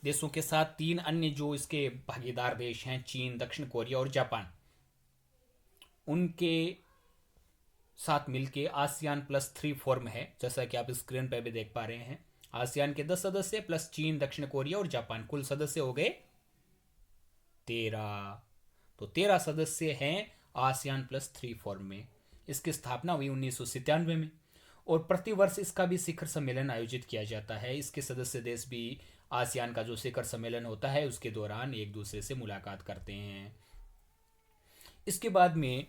देशों के साथ तीन अन्य जो इसके भागीदार देश हैं, चीन, दक्षिण कोरिया और जापान, उनके साथ मिलके ASEAN+3 फॉर्म है, जैसा कि आप स्क्रीन पर भी देख पा रहे हैं। आसियान के 10 सदस्य प्लस चीन, दक्षिण कोरिया और जापान, कुल सदस्य हो गए 13। तो 13 सदस्य हैं ASEAN+3 फॉर्म में। इसकी स्थापना हुई 1997 में और प्रतिवर्ष इसका भी शिखर सम्मेलन आयोजित किया जाता है। इसके सदस्य देश भी आसियान का जो शिखर सम्मेलन होता है उसके दौरान एक दूसरे से मुलाकात करते हैं। इसके बाद में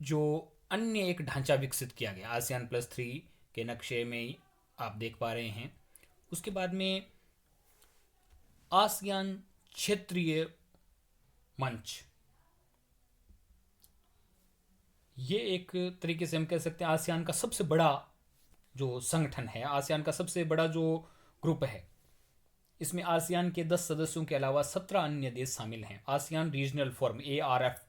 जो अन्य एक ढांचा विकसित किया गया ASEAN+3 के नक्शे में आप देख पा रहे हैं, उसके बाद में आसियान क्षेत्रीय मंच, ये एक तरीके से हम कह सकते हैं आसियान का सबसे बड़ा जो संगठन है, आसियान का सबसे बड़ा जो ग्रुप है। इसमें आसियान के 10 सदस्यों के अलावा 17 अन्य देश शामिल हैं। आसियान रीजनल फोरम ARF,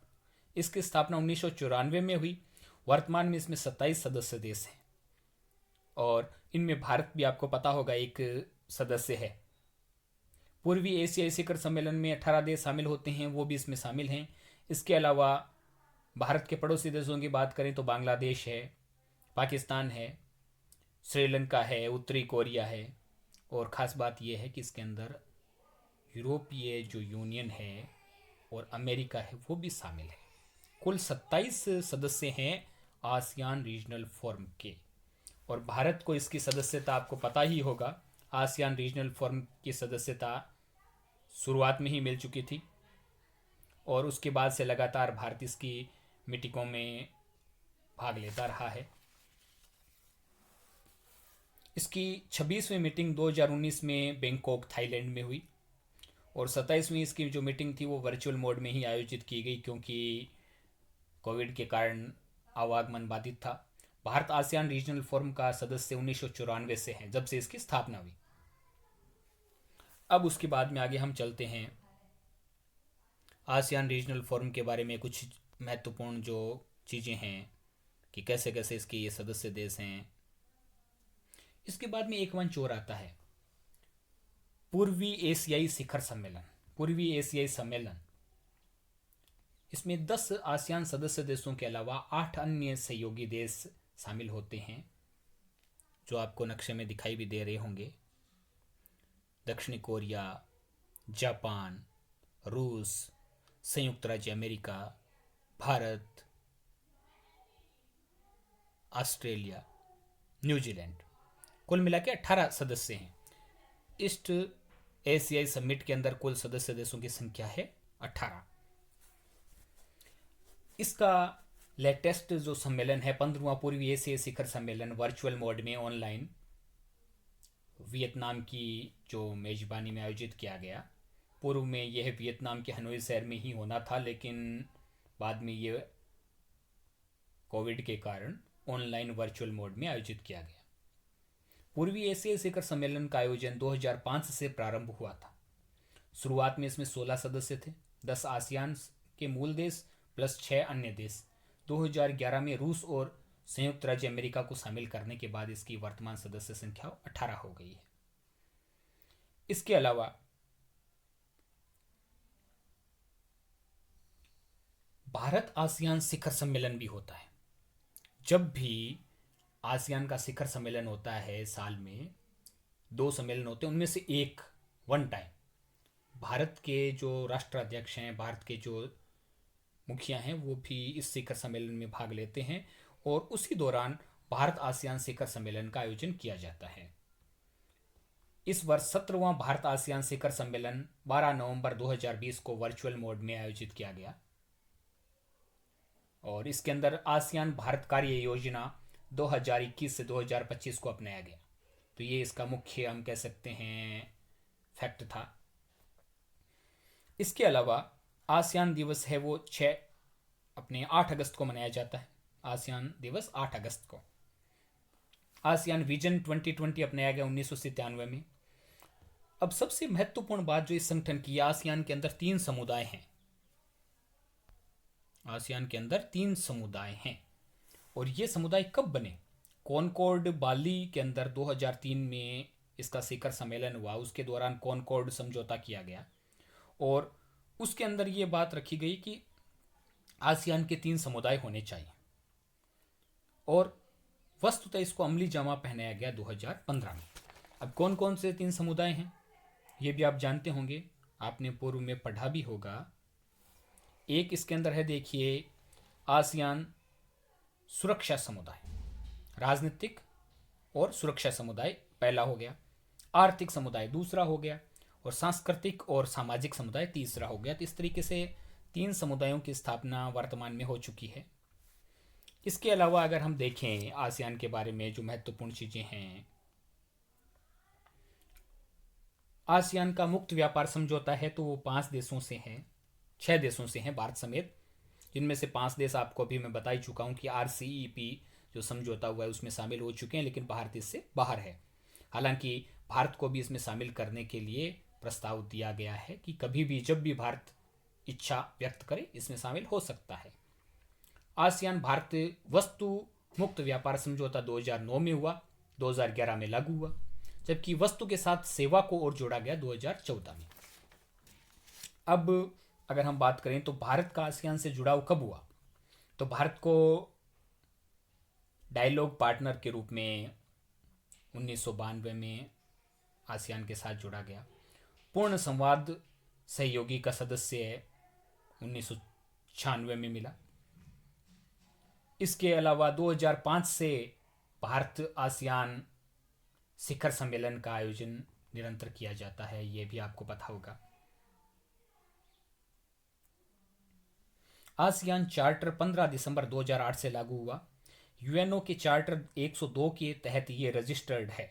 इसकी स्थापना 1994 में हुई। वर्तमान में इसमें 27 सदस्य देश हैं और इनमें भारत भी आपको पता होगा एक सदस्य है। पूर्वी एशियाई शिखर सम्मेलन में 18 देश शामिल होते हैं, वो भी इसमें शामिल हैं। इसके अलावा भारत के पड़ोसी देशों की बात करें तो बांग्लादेश है, पाकिस्तान है, श्रीलंका है, उत्तरी कोरिया है और ख़ास बात यह है कि इसके अंदर यूरोपीय जो यूनियन है और अमेरिका है वो भी शामिल है। कुल 27 सदस्य हैं आसियान रीजनल फोरम के और भारत को इसकी सदस्यता आपको पता ही होगा। आसियान रीजनल फोरम की सदस्यता शुरुआत में ही मिल चुकी थी और उसके बाद से लगातार भारत इसकी मीटिंगों में भाग लेता रहा है। इसकी 26वीं मीटिंग 2019 में बैंकॉक थाईलैंड में हुई और 27वीं इसकी जो मीटिंग थी वो वर्चुअल मोड में ही आयोजित की गई क्योंकि कोविड के कारण आवागमन बाधित था। भारत आसियान रीजनल फोरम का सदस्य 1994 से है, जब से इसकी स्थापना हुई। अब उसके बाद में आगे हम चलते हैं आसियान रीजनल फोरम के बारे में कुछ महत्वपूर्ण जो चीज़ें हैं कि कैसे कैसे इसके ये सदस्य देश हैं। इसके बाद में एक मंच और आता है पूर्वी एशियाई शिखर सम्मेलन, पूर्वी एशियाई सम्मेलन। इसमें 10 आसियान सदस्य देशों के अलावा 8 अन्य सहयोगी देश शामिल होते हैं जो आपको नक्शे में दिखाई भी दे रहे होंगे। दक्षिण कोरिया, जापान, रूस, संयुक्त राज्य अमेरिका, भारत, ऑस्ट्रेलिया, न्यूजीलैंड, कुल मिला के 18 सदस्य हैं। ईस्ट एशियाई समिट के अंदर कुल सदस्य देशों की संख्या है 18। इसका लेटेस्ट जो सम्मेलन है 15वां पूर्वी एशियाई शिखर सम्मेलन वर्चुअल मोड में ऑनलाइन वियतनाम की जो मेजबानी में आयोजित किया गया। पूर्व में यह वियतनाम के हनोई शहर में ही होना था, लेकिन बाद में यह कोविड के कारण ऑनलाइन वर्चुअल मोड में आयोजित किया गया। पूर्वी एशियाई शिखर सम्मेलन का आयोजन 2005 से प्रारंभ हुआ था। शुरुआत में इसमें 16 सदस्य थे, 10 आसियान के मूल देश प्लस 6 अन्य देश। 2011 में रूस और संयुक्त राज्य अमेरिका को शामिल करने के बाद इसकी वर्तमान सदस्य संख्या 18 हो गई है। इसके अलावा भारत आसियान शिखर सम्मेलन भी होता है। जब भी आसियान का शिखर सम्मेलन होता है, साल में 2 सम्मेलन होते हैं, उनमें से एक वन टाइम भारत के जो राष्ट्राध्यक्ष हैं, भारत के जो मुखिया हैं, वो भी इस शिखर सम्मेलन में भाग लेते हैं और उसी दौरान भारत आसियान शिखर सम्मेलन का आयोजन किया जाता है। इस वर्ष 17वां भारत आसियान शिखर सम्मेलन 12 नवंबर 2020 को वर्चुअल मोड में आयोजित किया गया और इसके अंदर आसियान भारत कार्य योजना 2021 से 2025 को अपनाया गया। तो ये इसका मुख्य हम कह सकते हैं फैक्ट था। इसके अलावा आसियान दिवस है वो 8 अगस्त को मनाया जाता है। आसियान दिवस 8 अगस्त को। आसियान विजन 2020 अपनाया गया 1997 में। अब सबसे महत्वपूर्ण बात जो इस संगठन की, आसियान के अंदर 3 समुदाय हैं। आसियान के अंदर 3 समुदाय हैं और ये समुदाय कब बने? कॉनकॉर्ड बाली के अंदर 2003 में इसका शिखर सम्मेलन हुआ, उसके दौरान कॉनकॉर्ड समझौता किया गया और उसके अंदर ये बात रखी गई कि आसियान के 3 समुदाय होने चाहिए और वस्तुतः इसको अमली जामा पहनाया गया 2015 में। अब कौन कौन से 3 समुदाय हैं ये भी आप जानते होंगे, आपने पूर्व में पढ़ा भी होगा। एक इसके अंदर है, देखिए, आसियान सुरक्षा समुदाय, राजनीतिक और सुरक्षा समुदाय पहला हो गया, आर्थिक समुदाय दूसरा हो गया और सांस्कृतिक और सामाजिक समुदाय तीसरा हो गया। तो इस तरीके से 3 समुदायों की स्थापना वर्तमान में हो चुकी है। इसके अलावा अगर हम देखें आसियान के बारे में जो महत्वपूर्ण चीज़ें हैं, आसियान का मुक्त व्यापार समझौता है तो वो 5 देशों से है, 6 देशों से हैं भारत समेत, जिनमें से 5 देश आपको अभी मैं बता ही चुका हूँ कि RCEP जो समझौता हुआ है उसमें शामिल हो चुके हैं, लेकिन भारत इससे बाहर है। हालांकि भारत को भी इसमें शामिल करने के लिए प्रस्ताव दिया गया है कि कभी भी जब भी भारत इच्छा व्यक्त करे इसमें शामिल हो सकता है। आसियान भारत वस्तु मुक्त व्यापार समझौता 2009 में हुआ, 2011 में लागू हुआ, जबकि वस्तु के साथ सेवा को और जोड़ा गया 2014 में। अब अगर हम बात करें तो भारत का आसियान से जुड़ाव कब हुआ, तो भारत को डायलॉग पार्टनर के रूप में 1992 में आसियान के साथ जोड़ा गया, पूर्ण संवाद सहयोगी का सदस्य 1996 में मिला। इसके अलावा 2005 से भारत आसियान शिखर सम्मेलन का आयोजन निरंतर किया जाता है, ये भी आपको पता होगा। आसियान चार्टर 15 दिसंबर 2008 से लागू हुआ। यूएनओ के चार्टर 102 के तहत ये रजिस्टर्ड है।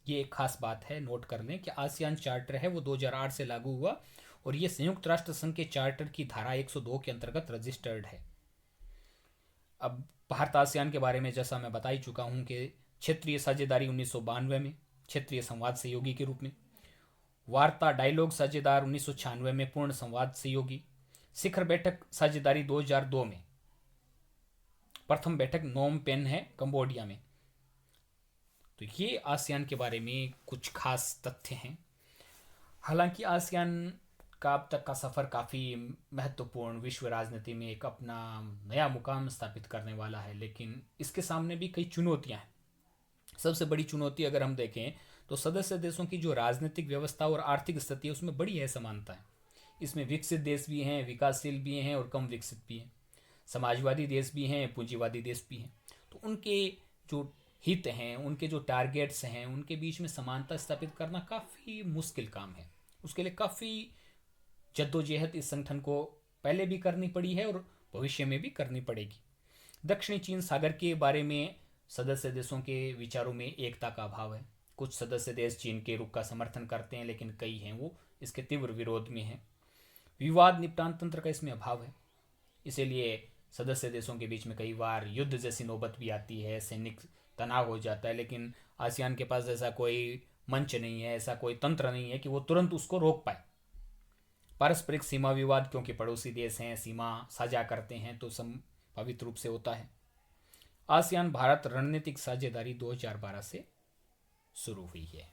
ये एक खास बात है, नोट कर लें कि आसियान चार्टर है वो 2008 से लागू हुआ और ये संयुक्त राष्ट्र संघ के चार्टर की धारा 102 के अंतर्गत रजिस्टर्ड है। अब भारत आसियान के बारे में जैसा मैं बता ही चुका हूँ कि क्षेत्रीय साझेदारी 1992 में क्षेत्रीय संवाद सहयोगी के रूप में, वार्ता डायलॉग साझेदार 1996 में पूर्ण संवाद सहयोगी, शिखर बैठक साझेदारी 2002 में, प्रथम बैठक नोम पेन है कंबोडिया में। तो ये आसियान के बारे में कुछ खास तथ्य हैं। हालांकि आसियान का अब तक का सफ़र काफ़ी महत्वपूर्ण, विश्व राजनीति में एक अपना नया मुकाम स्थापित करने वाला है, लेकिन इसके सामने भी कई चुनौतियां हैं। सबसे बड़ी चुनौती अगर हम देखें तो सदस्य देशों की जो राजनीतिक व्यवस्था और आर्थिक स्थिति है उसमें बड़ी असमानता है। इसमें विकसित देश भी हैं, विकासशील भी हैं और कम विकसित भी हैं, समाजवादी देश भी हैं, पूंजीवादी देश भी हैं। तो उनके जो हित हैं, उनके जो टारगेट्स हैं, उनके बीच में समानता स्थापित करना काफ़ी मुश्किल काम है। उसके लिए काफ़ी जद्दोजहद इस संगठन को पहले भी करनी पड़ी है और भविष्य में भी करनी पड़ेगी। दक्षिणी चीन सागर के बारे में सदस्य देशों के विचारों में एकता का अभाव है। कुछ सदस्य देश चीन के रुख का समर्थन करते हैं, लेकिन कई हैं वो इसके तीव्र विरोध में हैं। विवाद निपटान तंत्र का इसमें अभाव है, इसीलिए सदस्य देशों के बीच में कई बार युद्ध जैसी नौबत भी आती है, सैनिक तनाव हो जाता है। लेकिन आसियान के पास ऐसा कोई मंच नहीं है, ऐसा कोई तंत्र नहीं है कि वो तुरंत उसको रोक पाए। पारस्परिक सीमा विवाद, क्योंकि पड़ोसी देश हैं, सीमा साझा करते हैं, तो संभावित रूप से होता है। आसियान भारत रणनीतिक साझेदारी 2012 से शुरू हुई है।